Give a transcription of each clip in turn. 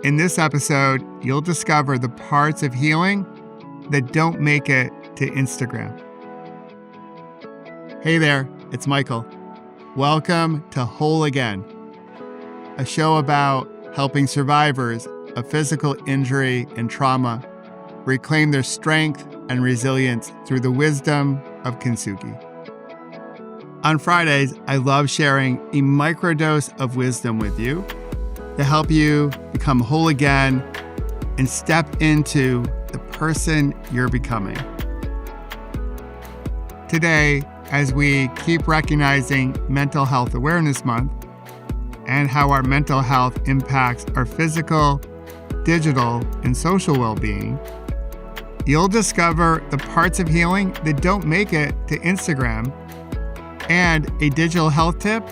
In this episode, you'll discover the parts of healing that don't make it to Instagram. Hey there, it's Michael. Welcome to Whole Again, a show about helping survivors of physical injury and trauma reclaim their strength and resilience through the wisdom of Kintsugi. On Fridays, I love sharing a microdose of wisdom with you to help you become whole again and step into the person you're becoming. Today, as we keep recognizing Mental Health Awareness Month and how our mental health impacts our physical, digital, and social well-being, you'll discover the parts of healing that don't make it to Instagram and a digital health tip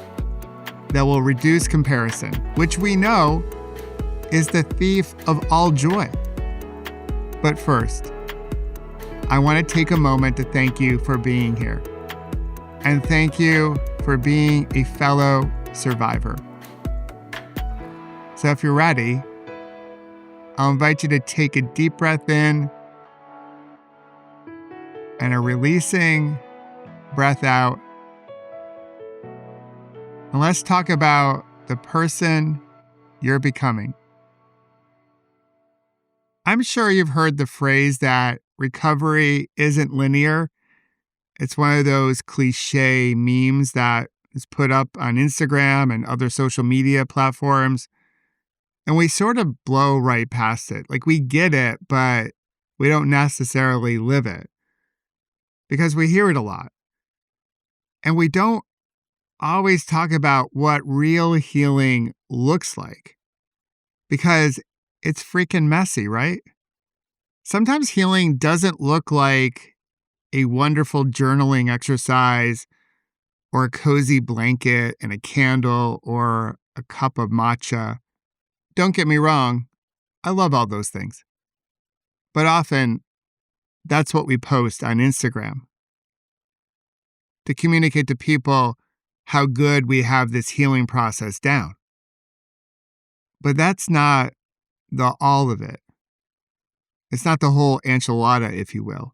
that will reduce comparison, which we know is the thief of all joy. But first, I want to take a moment to thank you for being here. And thank you for being a fellow survivor. So if you're ready, I'll invite you to take a deep breath in and a releasing breath out. And let's talk about the person you're becoming. I'm sure you've heard the phrase that recovery isn't linear. It's one of those cliche memes that is put up on Instagram and other social media platforms. And we sort of blow right past it. Like we get it, but we don't necessarily live it because we hear it a lot. And we don't always talk about what real healing looks like because it's freaking messy, right? Sometimes healing doesn't look like a wonderful journaling exercise or a cozy blanket and a candle or a cup of matcha. Don't get me wrong, I love all those things. But often, that's what we post on Instagram to communicate to people how good we have this healing process down. But that's not the all of it. It's not the whole enchilada, if you will.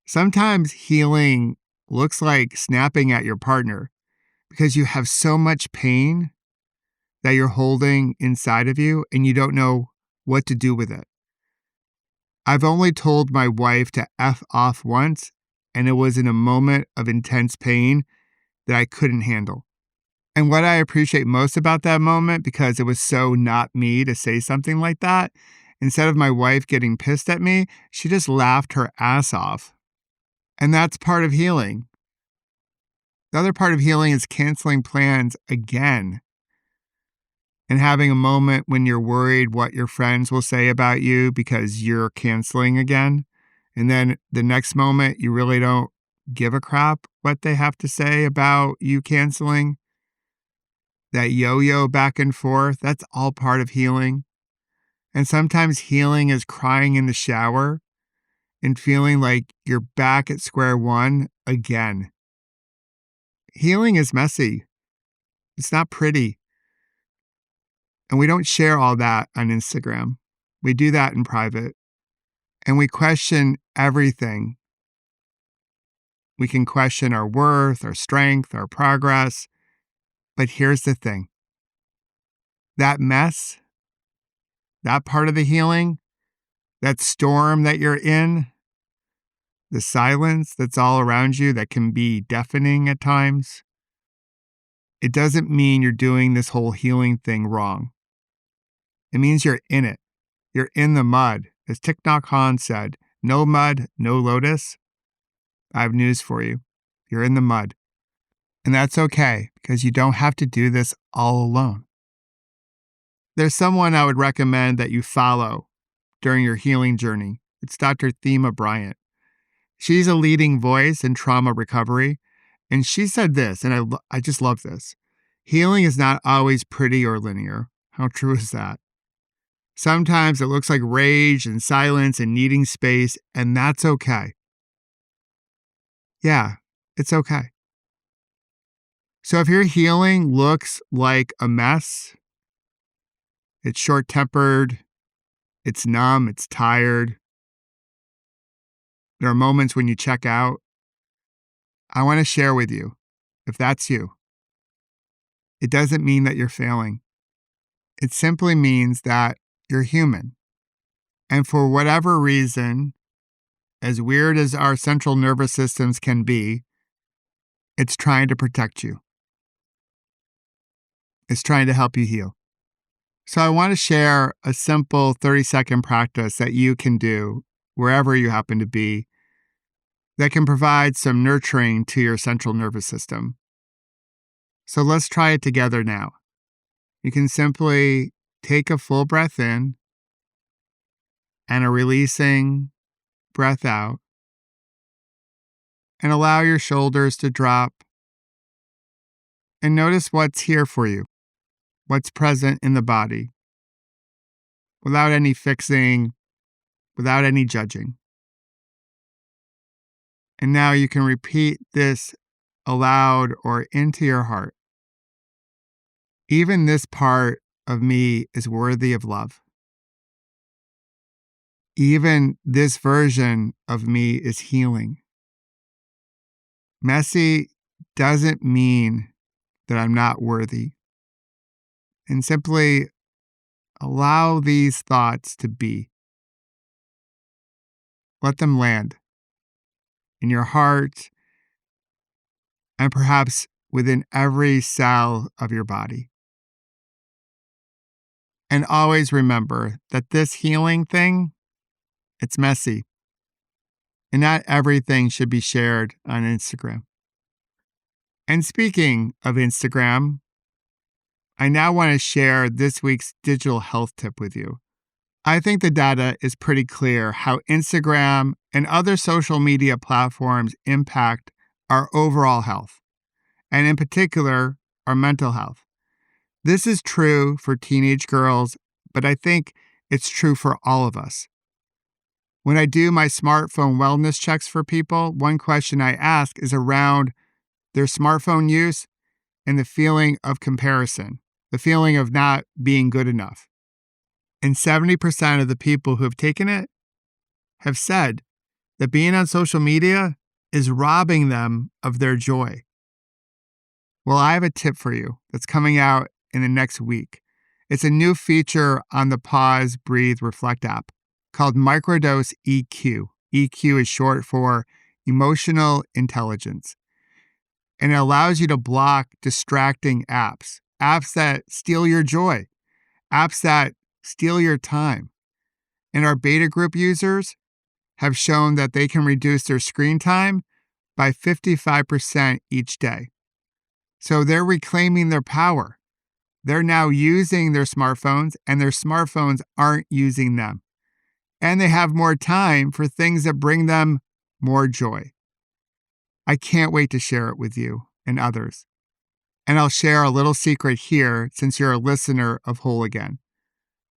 Sometimes healing looks like snapping at your partner because you have so much pain that you're holding inside of you and you don't know what to do with it. I've only told my wife to F off once, and it was in a moment of intense pain that I couldn't handle. And what I appreciate most about that moment, because it was so not me to say something like that, instead of my wife getting pissed at me, she just laughed her ass off. And that's part of healing. The other part of healing is canceling plans again and having a moment when you're worried what your friends will say about you because you're canceling again. And then the next moment, you really don't give a crap what they have to say about you canceling. That yo-yo back and forth, that's all part of healing. And sometimes healing is crying in the shower and feeling like you're back at square one again. Healing is messy. It's not pretty. And we don't share all that on Instagram. We do that in private. And we question everything. We can question our worth, our strength, our progress. But here's the thing. That mess, that part of the healing, that storm that you're in, the silence that's all around you that can be deafening at times, it doesn't mean you're doing this whole healing thing wrong. It means you're in it. You're in the mud. As Thich Nhat Hanh said, no mud, no lotus. I have news for you. You're in the mud. And that's okay, because you don't have to do this all alone. There's someone I would recommend that you follow during your healing journey. It's Dr. Thema Bryant. She's a leading voice in trauma recovery, and she said this, and I just love this. Healing is not always pretty or linear. How true is that? Sometimes it looks like rage and silence and needing space, and that's okay. Yeah, it's okay. So if your healing looks like a mess, it's short-tempered, it's numb, it's tired, there are moments when you check out, I want to share with you, if that's you, it doesn't mean that you're failing. It simply means that you're human. And for whatever reason, as weird as our central nervous systems can be, it's trying to protect you. It's trying to help you heal. So I want to share a simple 30-second practice that you can do wherever you happen to be that can provide some nurturing to your central nervous system. So let's try it together now. You can simply take a full breath in and a releasing breath out, and allow your shoulders to drop, and notice what's here for you, what's present in the body, without any fixing, without any judging. And now you can repeat this aloud or into your heart. Even this part of me is worthy of love. Even this version of me is healing. Messy doesn't mean that I'm not worthy. And simply allow these thoughts to be. Let them land in your heart and perhaps within every cell of your body. And always remember that this healing thing, it's messy. And not everything should be shared on Instagram. And speaking of Instagram, I now want to share this week's digital health tip with you. I think the data is pretty clear how Instagram and other social media platforms impact our overall health, and in particular, our mental health. This is true for teenage girls, but I think it's true for all of us. When I do my smartphone wellness checks for people, one question I ask is around their smartphone use and the feeling of comparison, the feeling of not being good enough. And 70% of the people who have taken it have said that being on social media is robbing them of their joy. Well, I have a tip for you that's coming out in the next week. It's a new feature on the Pause, Breathe, Reflect app called Microdose EQ. EQ is short for Emotional Intelligence. And it allows you to block distracting apps that steal your joy, apps that steal your time. And our beta group users have shown that they can reduce their screen time by 55% each day. So they're reclaiming their power. They're now using their smartphones, and their smartphones aren't using them. And they have more time for things that bring them more joy. I can't wait to share it with you and others. And I'll share a little secret here since you're a listener of Whole Again.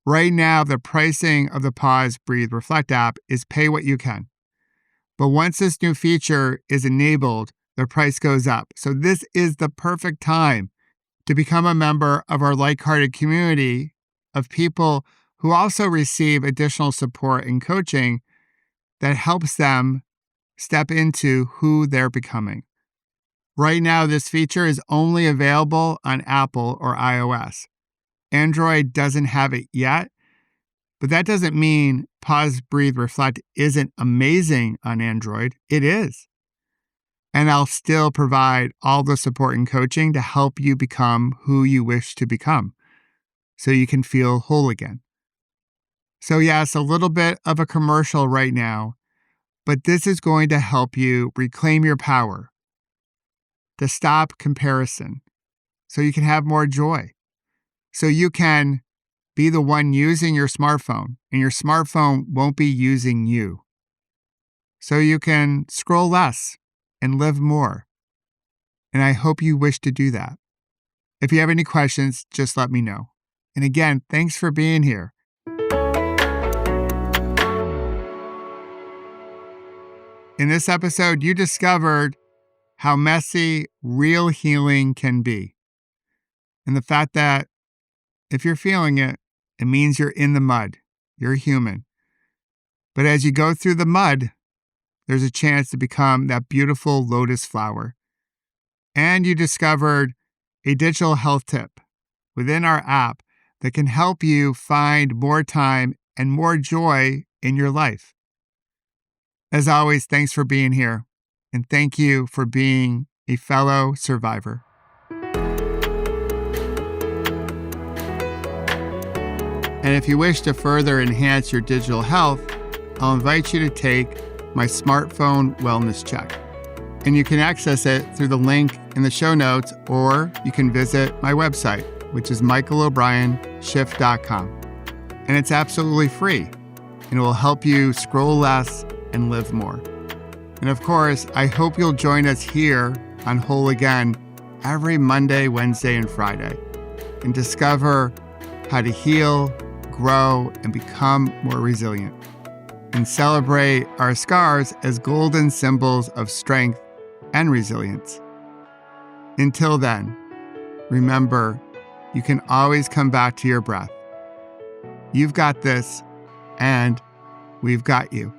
Right now, the pricing of the Pause, Breathe, Reflect app is pay what you can. But once this new feature is enabled, the price goes up. So this is the perfect time to become a member of our like-hearted community of people who also receive additional support and coaching that helps them step into who they're becoming. Right now, this feature is only available on Apple or iOS. Android doesn't have it yet, but that doesn't mean Pause, Breathe, Reflect isn't amazing on Android. It is. And I'll still provide all the support and coaching to help you become who you wish to become so you can feel whole again. So yes, a little bit of a commercial right now, but this is going to help you reclaim your power, to stop comparison, so you can have more joy, so you can be the one using your smartphone, and your smartphone won't be using you. So you can scroll less and live more. And I hope you wish to do that. If you have any questions, just let me know. And again, thanks for being here. In this episode, you discovered how messy real healing can be. And the fact that if you're feeling it, it means you're in the mud. You're human. But as you go through the mud, there's a chance to become that beautiful lotus flower. And you discovered a digital health tip within our app that can help you find more time and more joy in your life. As always, thanks for being here, and thank you for being a fellow survivor. And if you wish to further enhance your digital health, I'll invite you to take my smartphone wellness check. And you can access it through the link in the show notes, or you can visit my website, which is michaelobrienshift.com. And it's absolutely free, and it will help you scroll less and live more. And of course, I hope you'll join us here on Whole Again every Monday, Wednesday, and Friday, and discover how to heal, grow, and become more resilient, and celebrate our scars as golden symbols of strength and resilience. Until then, remember, you can always come back to your breath. You've got this, and we've got you.